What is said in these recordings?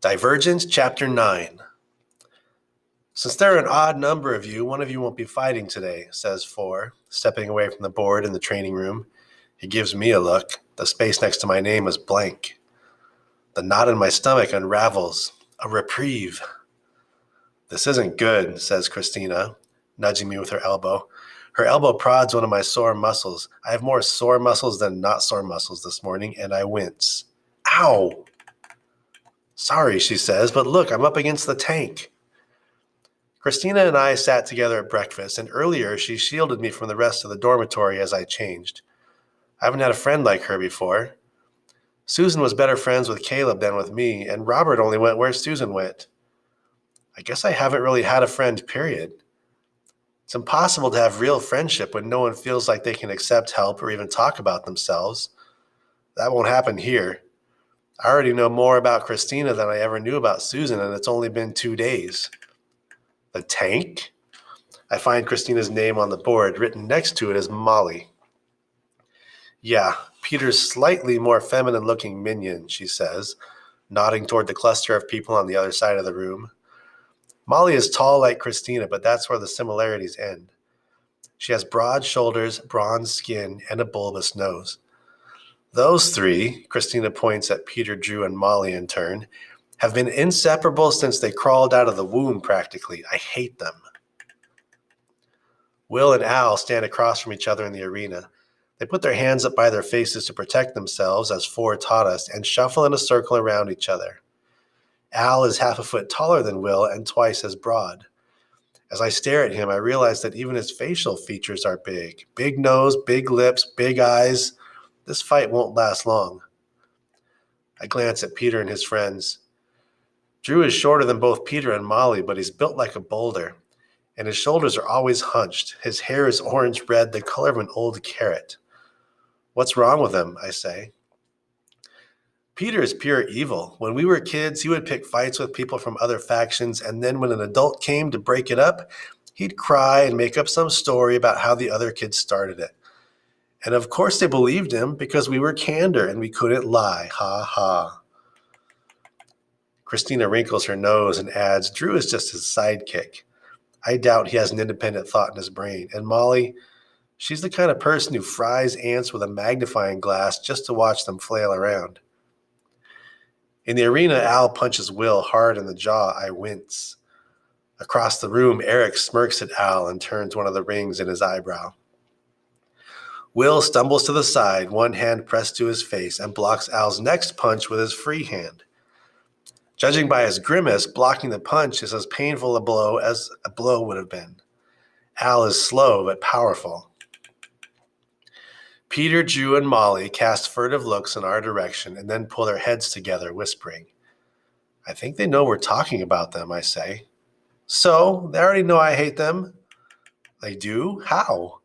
Divergent, Chapter 9. Since there are an odd number of you, one of you won't be fighting today, says 4, stepping away from the board in the training room. He gives me a look. The space next to my name is blank. The knot in my stomach unravels. A reprieve. This isn't good, says Christina, nudging me with her elbow. Her elbow prods one of my sore muscles. I have more sore muscles than not sore muscles this morning, and I wince. Ow! Sorry, she says, but look, I'm up against the tank. Christina and I sat together at breakfast, and earlier she shielded me from the rest of the dormitory as I changed. I haven't had a friend like her before. Susan was better friends with Caleb than with me, and Robert only went where Susan went. I guess I haven't really had a friend, period. It's impossible to have real friendship when no one feels like they can accept help or even talk about themselves. That won't happen here. I already know more about Christina than I ever knew about Susan, and it's only been 2 days. The tank? I find Christina's name on the board. Written next to it is Molly. Yeah, Peter's slightly more feminine-looking minion, she says, nodding toward the cluster of people on the other side of the room. Molly is tall like Christina, but that's where the similarities end. She has broad shoulders, bronze skin, and a bulbous nose. Those three, Christina points at Peter, Drew, and Molly in turn, have been inseparable since they crawled out of the womb practically. I hate them. Will and Al stand across from each other in the arena. They put their hands up by their faces to protect themselves, as 4 taught us, and shuffle in a circle around each other. Al is half a foot taller than Will and twice as broad. As I stare at him, I realize that even his facial features are big. Big nose, big lips, big eyes. This fight won't last long. I glance at Peter and his friends. Drew is shorter than both Peter and Molly, but he's built like a boulder, and his shoulders are always hunched. His hair is orange-red, the color of an old carrot. What's wrong with him? I say. Peter is pure evil. When we were kids, he would pick fights with people from other factions, and then when an adult came to break it up, he'd cry and make up some story about how the other kids started it. And of course they believed him because we were candor and we couldn't lie. Ha ha. Christina wrinkles her nose and adds, Drew is just his sidekick. I doubt he has an independent thought in his brain. And Molly, she's the kind of person who fries ants with a magnifying glass just to watch them flail around. In the arena, Al punches Will hard in the jaw. I wince. Across the room, Eric smirks at Al and turns one of the rings in his eyebrow. Will stumbles to the side, one hand pressed to his face, and blocks Al's next punch with his free hand. Judging by his grimace, blocking the punch is as painful a blow as a blow would have been. Al is slow but powerful. Peter, Drew, and Molly cast furtive looks in our direction and then pull their heads together, whispering. I think they know we're talking about them, I say. So, they already know I hate them. They do? How?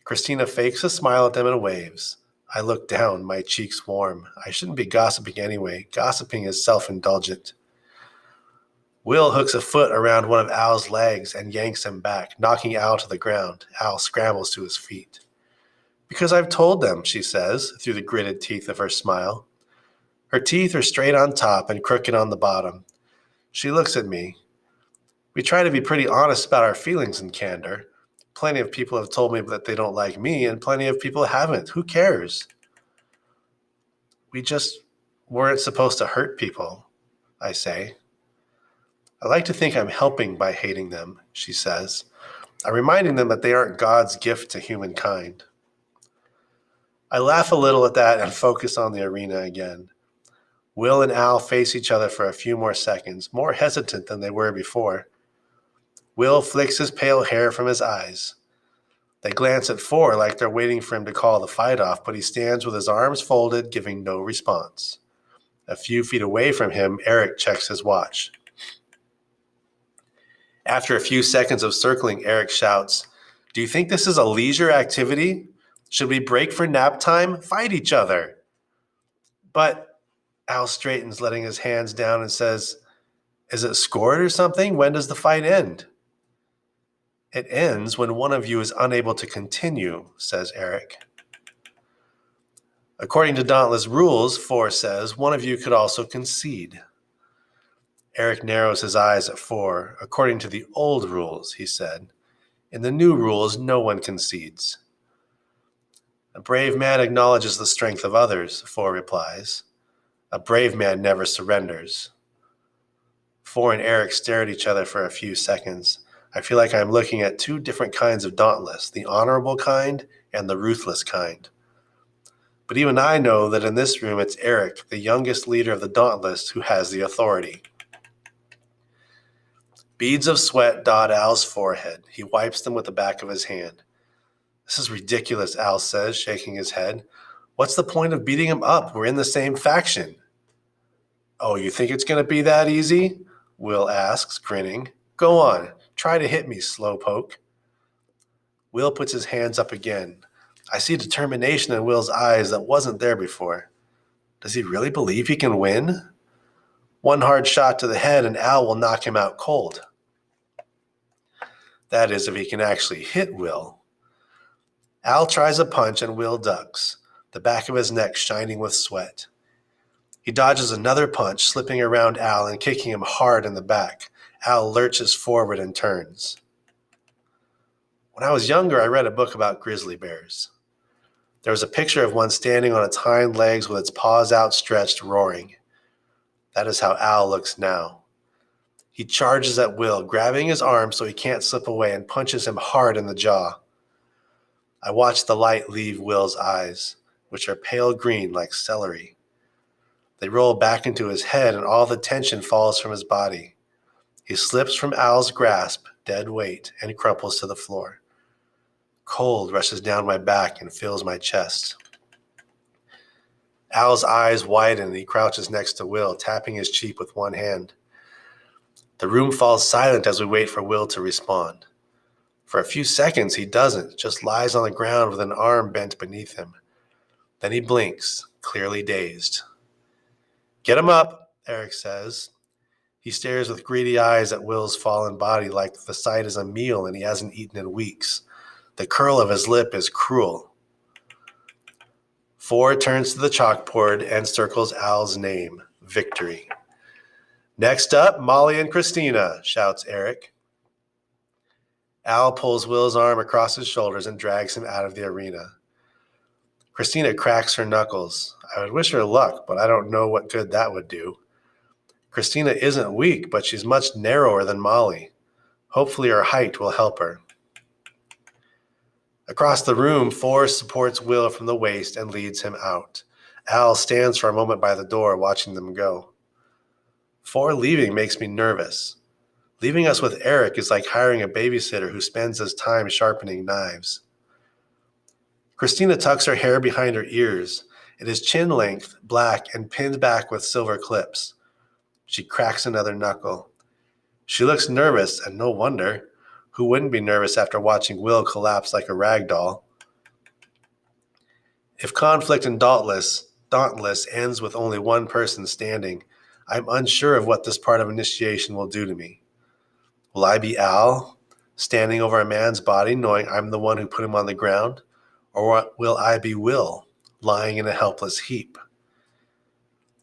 Christina fakes a smile at them and waves. I look down, my cheeks warm. I shouldn't be gossiping anyway. Gossiping is self-indulgent. Will hooks a foot around one of Al's legs and yanks him back, knocking Al to the ground. Al scrambles to his feet. Because I've told them, she says, through the gritted teeth of her smile. Her teeth are straight on top and crooked on the bottom. She looks at me. We try to be pretty honest about our feelings in candor. Plenty of people have told me that they don't like me, and plenty of people haven't. Who cares? We just weren't supposed to hurt people, I say. I like to think I'm helping by hating them, she says. I'm reminding them that they aren't God's gift to humankind. I laugh a little at that and focus on the arena again. Will and Al face each other for a few more seconds, more hesitant than they were before. Will flicks his pale hair from his eyes. They glance at 4 like they're waiting for him to call the fight off, but he stands with his arms folded, giving no response. A few feet away from him, Eric checks his watch. After a few seconds of circling, Eric shouts, Do you think this is a leisure activity? Should we break for nap time? Fight each other. But Al straightens, letting his hands down, and says, Is it scored or something? When does the fight end? It ends when one of you is unable to continue, says Eric. According to Dauntless rules, 4 says, one of you could also concede. Eric narrows his eyes at 4. According to the old rules, he said. In the new rules, no one concedes. A brave man acknowledges the strength of others, 4 replies. A brave man never surrenders. 4 and Eric stare at each other for a few seconds. I feel like I'm looking at 2 different kinds of Dauntless, the honorable kind and the ruthless kind. But even I know that in this room it's Eric, the youngest leader of the Dauntless, who has the authority. Beads of sweat dot Al's forehead. He wipes them with the back of his hand. This is ridiculous, Al says, shaking his head. What's the point of beating him up? We're in the same faction. Oh, you think it's going to be that easy? Will asks, grinning. Go on, try to hit me, slowpoke. Will puts his hands up again. I see determination in Will's eyes that wasn't there before. Does he really believe he can win? One hard shot to the head and Al will knock him out cold. That is, if he can actually hit Will. Al tries a punch and Will ducks, the back of his neck shining with sweat. He dodges another punch, slipping around Al and kicking him hard in the back. Al lurches forward and turns. When I was younger, I read a book about grizzly bears. There was a picture of one standing on its hind legs with its paws outstretched, roaring. That is how Al looks now. He charges at Will, grabbing his arm so he can't slip away, and punches him hard in the jaw. I watch the light leave Will's eyes, which are pale green like celery. They roll back into his head and all the tension falls from his body. He slips from Al's grasp, dead weight, and crumples to the floor. Cold rushes down my back and fills my chest. Al's eyes widen and he crouches next to Will, tapping his cheek with one hand. The room falls silent as we wait for Will to respond. For a few seconds he doesn't, just lies on the ground with an arm bent beneath him. Then he blinks, clearly dazed. Get him up, Eric says. He stares with greedy eyes at Will's fallen body like the sight is a meal and he hasn't eaten in weeks. The curl of his lip is cruel. 4 turns to the chalkboard and circles Al's name, Victory. Next up, Molly and Christina, shouts Eric. Al pulls Will's arm across his shoulders and drags him out of the arena. Christina cracks her knuckles. I would wish her luck, but I don't know what good that would do. Christina isn't weak, but she's much narrower than Molly. Hopefully her height will help her. Across the room, 4 supports Will from the waist and leads him out. Al stands for a moment by the door, watching them go. 4 leaving makes me nervous. Leaving us with Eric is like hiring a babysitter who spends his time sharpening knives. Christina tucks her hair behind her ears. It is chin length, black, and pinned back with silver clips. She cracks another knuckle. She looks nervous, and no wonder. Who wouldn't be nervous after watching Will collapse like a rag doll? If conflict in Dauntless ends with only one person standing, I'm unsure of what this part of initiation will do to me. Will I be Al, standing over a man's body knowing I'm the one who put him on the ground? Or will I be Will, lying in a helpless heap?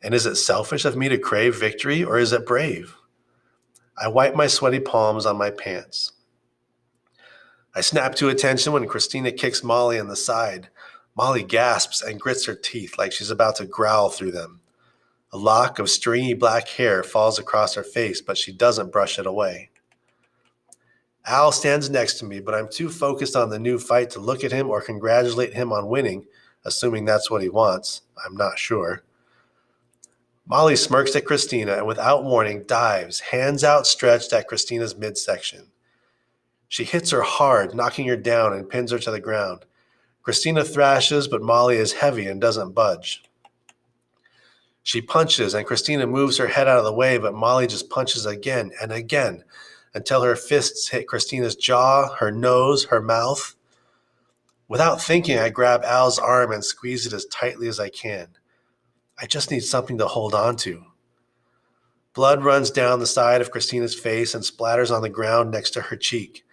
And is it selfish of me to crave victory, or is it brave? I wipe my sweaty palms on my pants. I snap to attention when Christina kicks Molly in the side. Molly gasps and grits her teeth like she's about to growl through them. A lock of stringy black hair falls across her face, but she doesn't brush it away. Al stands next to me, but I'm too focused on the new fight to look at him or congratulate him on winning, assuming that's what he wants. I'm not sure. Molly smirks at Christina and without warning dives, hands outstretched at Christina's midsection. She hits her hard, knocking her down and pins her to the ground. Christina thrashes, but Molly is heavy and doesn't budge. She punches, and Christina moves her head out of the way, but Molly just punches again and again until her fists hit Christina's jaw, her nose, her mouth. Without thinking, I grab Al's arm and squeeze it as tightly as I can. I just need something to hold on to. Blood runs down the side of Christina's face and splatters on the ground next to her cheek.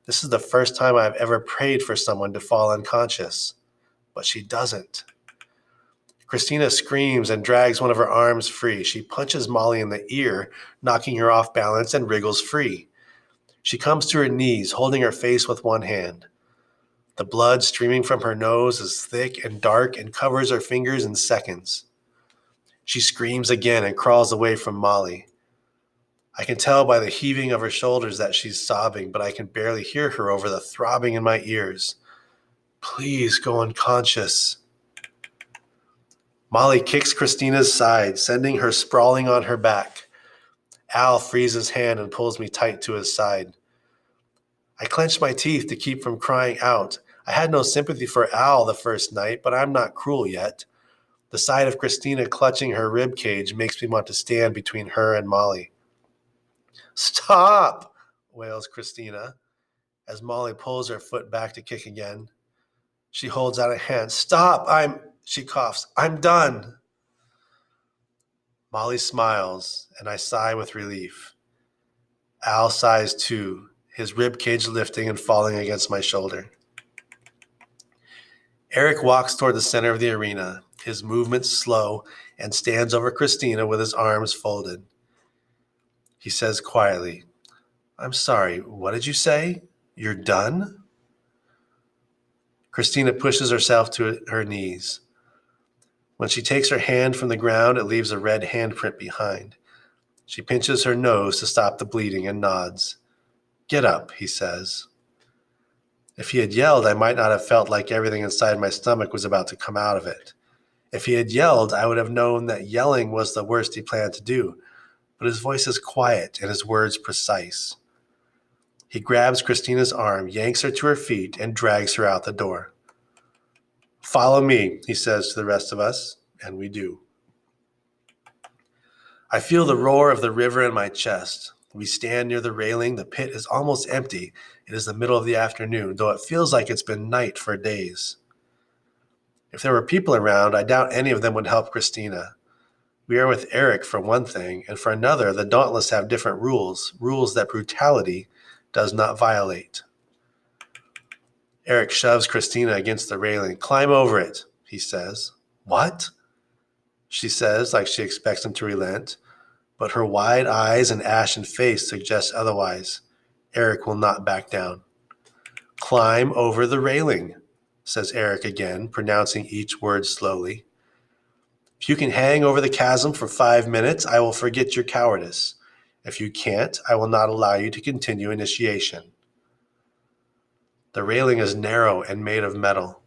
This is the first time I've ever prayed for someone to fall unconscious, but she doesn't. Christina screams and drags one of her arms free. She punches Molly in the ear, knocking her off balance, and wriggles free. She comes to her knees, holding her face with one hand. The blood streaming from her nose is thick and dark and covers her fingers in seconds. She screams again and crawls away from Molly. I can tell by the heaving of her shoulders that she's sobbing, but I can barely hear her over the throbbing in my ears. Please go unconscious. Molly kicks Christina's side, sending her sprawling on her back. Al frees his hand and pulls me tight to his side. I clench my teeth to keep from crying out. I had no sympathy for Al the first night, but I'm not cruel yet. The sight of Christina clutching her rib cage makes me want to stand between her and Molly. Stop, wails Christina, as Molly pulls her foot back to kick again. She holds out a hand. Stop, she coughs. I'm done. Molly smiles, and I sigh with relief. Al sighs too, his rib cage lifting and falling against my shoulder. Eric walks toward the center of the arena, his movements slow, and stands over Christina with his arms folded. He says quietly, I'm sorry, what did you say? You're done? Christina pushes herself to her knees. When she takes her hand from the ground, it leaves a red handprint behind. She pinches her nose to stop the bleeding and nods. Get up, he says. If he had yelled, I might not have felt like everything inside my stomach was about to come out of it. If he had yelled, I would have known that yelling was the worst he planned to do, but his voice is quiet and his words precise. He grabs Christina's arm, yanks her to her feet, and drags her out the door. Follow me, he says to the rest of us, and we do. I feel the roar of the river in my chest. We stand near the railing. The pit is almost empty. It is the middle of the afternoon, though it feels like it's been night for days. If there were people around, I doubt any of them would help Christina. We are with Eric for one thing, and for another, the Dauntless have different rules that brutality does not violate. Eric shoves Christina against the railing. Climb over it, he says. What? She says, like she expects him to relent, but her wide eyes and ashen face suggest otherwise. Eric will not back down. Climb over the railing, says Eric again, pronouncing each word slowly. If you can hang over the chasm for 5 minutes, I will forget your cowardice. If you can't, I will not allow you to continue initiation. The railing is narrow and made of metal.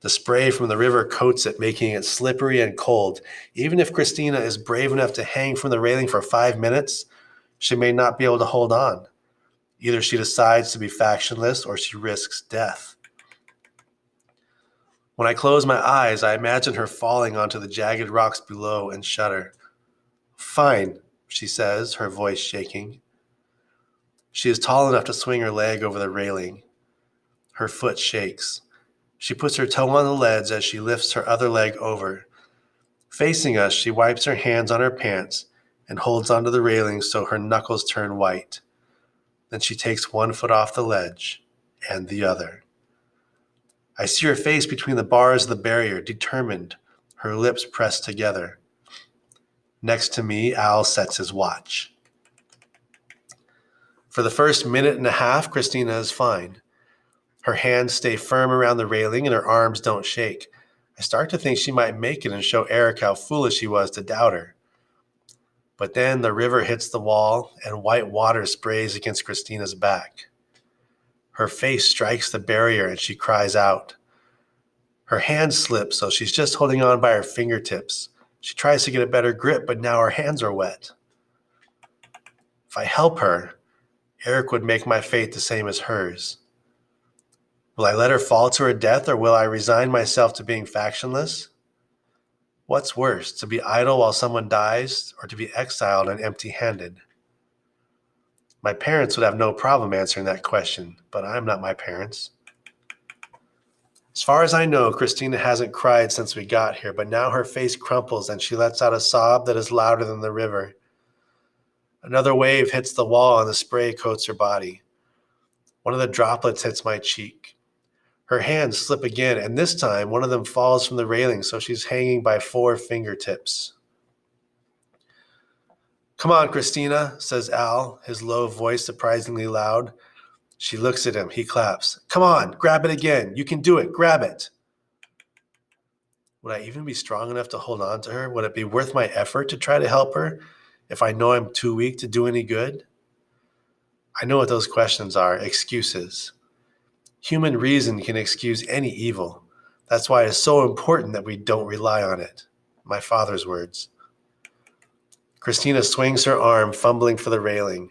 The spray from the river coats it, making it slippery and cold. Even if Christina is brave enough to hang from the railing for 5 minutes, she may not be able to hold on. Either she decides to be factionless or she risks death. When I close my eyes, I imagine her falling onto the jagged rocks below and shudder. Fine, she says, her voice shaking. She is tall enough to swing her leg over the railing. Her foot shakes. She puts her toe on the ledge as she lifts her other leg over. Facing us, she wipes her hands on her pants and holds onto the railing so her knuckles turn white. Then she takes one foot off the ledge and the other. I see her face between the bars of the barrier, determined, her lips pressed together. Next to me, Al sets his watch. For the first minute and a half, Christina is fine. Her hands stay firm around the railing and her arms don't shake. I start to think she might make it and show Eric how foolish he was to doubt her. But then the river hits the wall and white water sprays against Christina's back. Her face strikes the barrier and she cries out. Her hand slips, so she's just holding on by her fingertips. She tries to get a better grip, but now her hands are wet. If I help her, Eric would make my fate the same as hers. Will I let her fall to her death, or will I resign myself to being factionless? What's worse, to be idle while someone dies, or to be exiled and empty-handed? My parents would have no problem answering that question, but I'm not my parents. As far as I know, Christina hasn't cried since we got here, but now her face crumples and she lets out a sob that is louder than the river. Another wave hits the wall and the spray coats her body. One of the droplets hits my cheek. Her hands slip again, and this time one of them falls from the railing, so she's hanging by 4 fingertips. "Come on, Christina," says Al, his low voice surprisingly loud. She looks at him. He claps. "Come on, grab it again. You can do it. Grab it." Would I even be strong enough to hold on to her? Would it be worth my effort to try to help her if I know I'm too weak to do any good? I know what those questions are. Excuses. Human reason can excuse any evil. That's why it's so important that we don't rely on it. My father's words. Christina swings her arm, fumbling for the railing.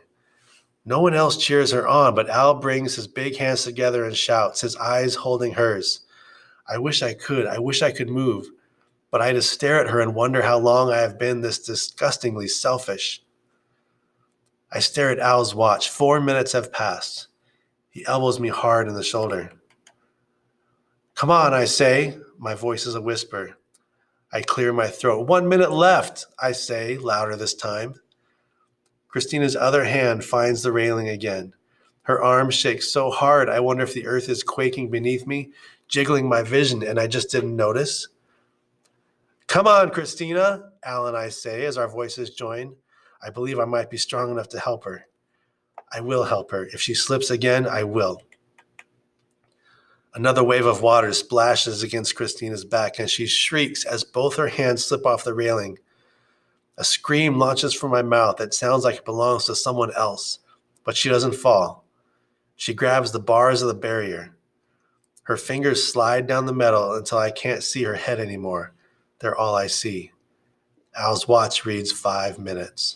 No one else cheers her on, but Al brings his big hands together and shouts, his eyes holding hers. I wish I could move, but I just stare at her and wonder how long I have been this disgustingly selfish. I stare at Al's watch. 4 minutes have passed. He elbows me hard in the shoulder. "Come on," I say. My voice is a whisper. I clear my throat. 1 minute left, I say, louder this time. Christina's other hand finds the railing again. Her arm shakes so hard I wonder if the earth is quaking beneath me, jiggling my vision, and I just didn't notice. "Come on, Christina," Al and I say as our voices join. I believe I might be strong enough to help her. I will help her. If she slips again, I will. Another wave of water splashes against Christina's back, and she shrieks as both her hands slip off the railing. A scream launches from my mouth that sounds like it belongs to someone else, but she doesn't fall. She grabs the bars of the barrier. Her fingers slide down the metal until I can't see her head anymore. They're all I see. Al's watch reads 5 minutes.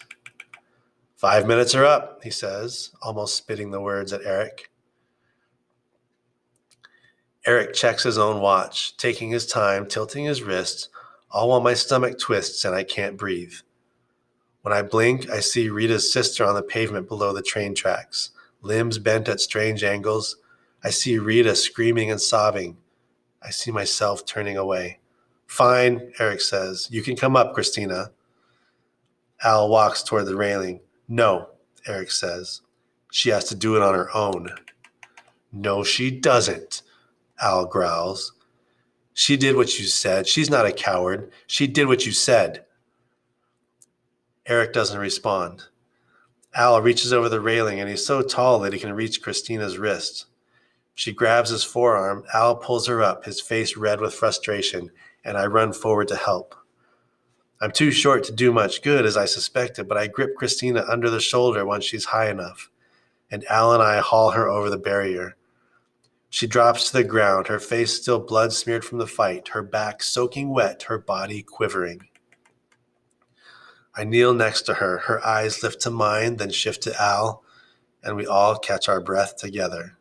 5 minutes are up, he says, almost spitting the words at Eric. Eric checks his own watch, taking his time, tilting his wrists, all while my stomach twists and I can't breathe. When I blink, I see Rita's sister on the pavement below the train tracks, limbs bent at strange angles. I see Rita screaming and sobbing. I see myself turning away. Fine, Eric says. You can come up, Christina. Al walks toward the railing. No, Eric says. She has to do it on her own. No, she doesn't, Al growls. She did what you said. She's not a coward. She did what you said. Eric doesn't respond. Al reaches over the railing, and he's so tall that he can reach Christina's wrist. She grabs his forearm. Al pulls her up, his face red with frustration, and I run forward to help. I'm too short to do much good, as I suspected, but I grip Christina under the shoulder once she's high enough, and Al and I haul her over the barrier. She drops to the ground, her face still blood-smeared from the fight, her back soaking wet, her body quivering. I kneel next to her. Her eyes lift to mine, then shift to Al, and we all catch our breath together.